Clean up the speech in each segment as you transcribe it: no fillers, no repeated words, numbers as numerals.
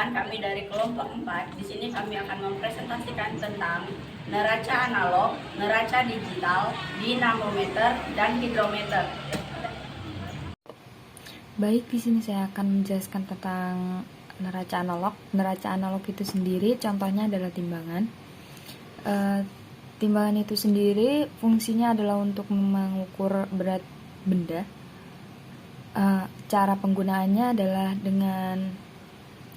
Perkenalkan, kami dari kelompok 4. Di sini kami akan mempresentasikan tentang neraca analog, neraca digital, dinamometer, dan hidrometer. Baik, di sini saya akan menjelaskan tentang neraca analog. Neraca analog itu sendiri contohnya adalah timbangan. Timbangan itu sendiri fungsinya adalah untuk mengukur berat benda. Cara penggunaannya adalah dengan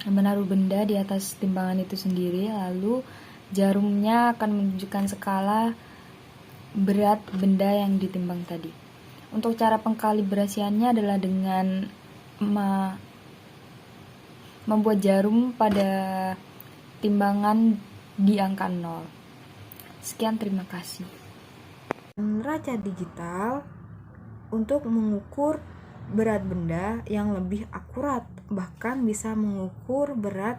menaruh benda di atas timbangan itu sendiri, lalu jarumnya akan menunjukkan skala berat benda yang ditimbang tadi. Untuk cara pengkalibrasiannya adalah dengan membuat jarum pada timbangan di angka 0. Sekian, terima kasih. Neraca digital untuk mengukur berat benda yang lebih akurat, bahkan bisa mengukur berat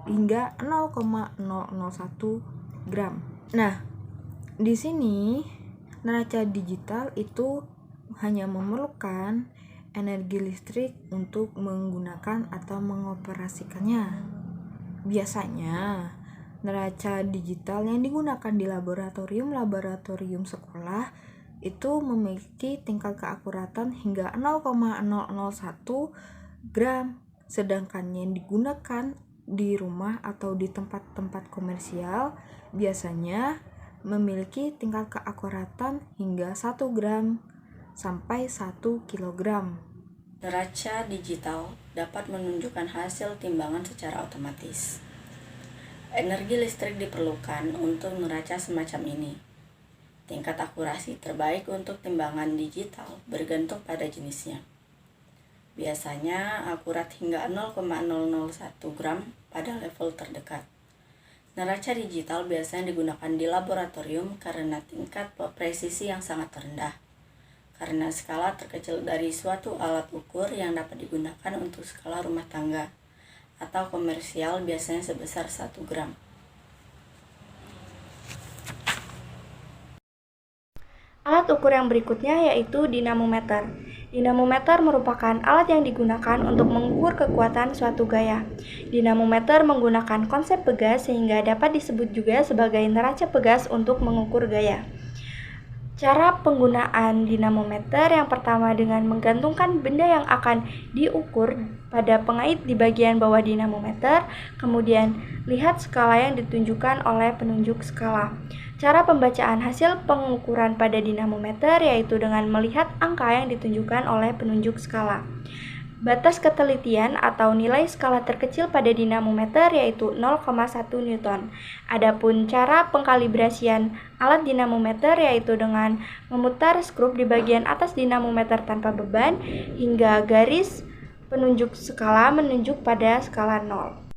hingga 0,001 gram. Nah, di sini neraca digital itu hanya memerlukan energi listrik untuk menggunakan atau mengoperasikannya. Biasanya, neraca digital yang digunakan di laboratorium sekolah itu memiliki tingkat keakuratan hingga 0,001 gram, sedangkan yang digunakan di rumah atau di tempat-tempat komersial biasanya memiliki tingkat keakuratan hingga 1 gram sampai 1 kilogram. Neraca digital dapat menunjukkan hasil timbangan secara otomatis. Energi listrik diperlukan untuk neraca semacam ini. Tingkat akurasi terbaik untuk timbangan digital bergantung pada jenisnya. Biasanya akurat hingga 0,001 gram pada level terdekat. Neraca digital biasanya digunakan di laboratorium karena tingkat presisi yang sangat rendah. Karena skala terkecil dari suatu alat ukur yang dapat digunakan untuk skala rumah tangga atau komersial biasanya sebesar 1 gram. Alat ukur yang berikutnya yaitu dinamometer. Dinamometer merupakan alat yang digunakan untuk mengukur kekuatan suatu gaya. Dinamometer menggunakan konsep pegas sehingga dapat disebut juga sebagai neraca pegas untuk mengukur gaya. Cara penggunaan dinamometer yang pertama dengan menggantungkan benda yang akan diukur pada pengait di bagian bawah dinamometer, kemudian lihat skala yang ditunjukkan oleh penunjuk skala. Cara pembacaan hasil pengukuran pada dinamometer yaitu dengan melihat angka yang ditunjukkan oleh penunjuk skala. Batas ketelitian atau nilai skala terkecil pada dinamometer yaitu 0,1 Newton. Adapun cara pengkalibrasian alat dinamometer yaitu dengan memutar skrup di bagian atas dinamometer tanpa beban hingga garis penunjuk skala menunjuk pada skala 0.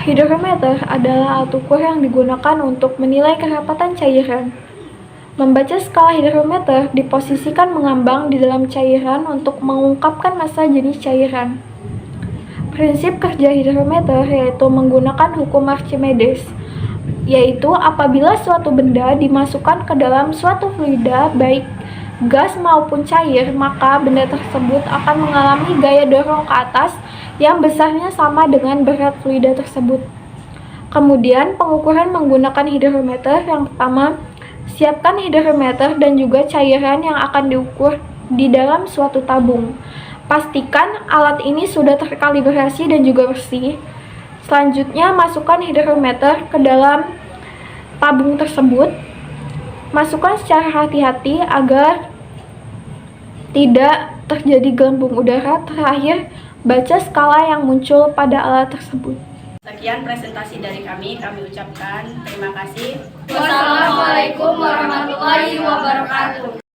Hidrometer adalah alat ukur yang digunakan untuk menilai kerapatan cairan. Membaca skala hidrometer diposisikan mengambang di dalam cairan untuk mengungkapkan massa jenis cairan. Prinsip kerja hidrometer yaitu menggunakan hukum Archimedes, yaitu apabila suatu benda dimasukkan ke dalam suatu fluida baik gas maupun cair, maka benda tersebut akan mengalami gaya dorong ke atas yang besarnya sama dengan berat fluida tersebut. Kemudian pengukuran menggunakan hidrometer. Yang pertama, siapkan hidrometer dan juga cairan yang akan diukur di dalam suatu tabung. Pastikan alat ini sudah terkalibrasi dan juga bersih. Selanjutnya, masukkan hidrometer ke dalam tabung tersebut. Masukkan secara hati-hati agar tidak terjadi gelembung udara. Terakhir, baca skala yang muncul pada alat tersebut. Sekian presentasi dari kami ucapkan terima kasih. Wassalamualaikum warahmatullahi wabarakatuh.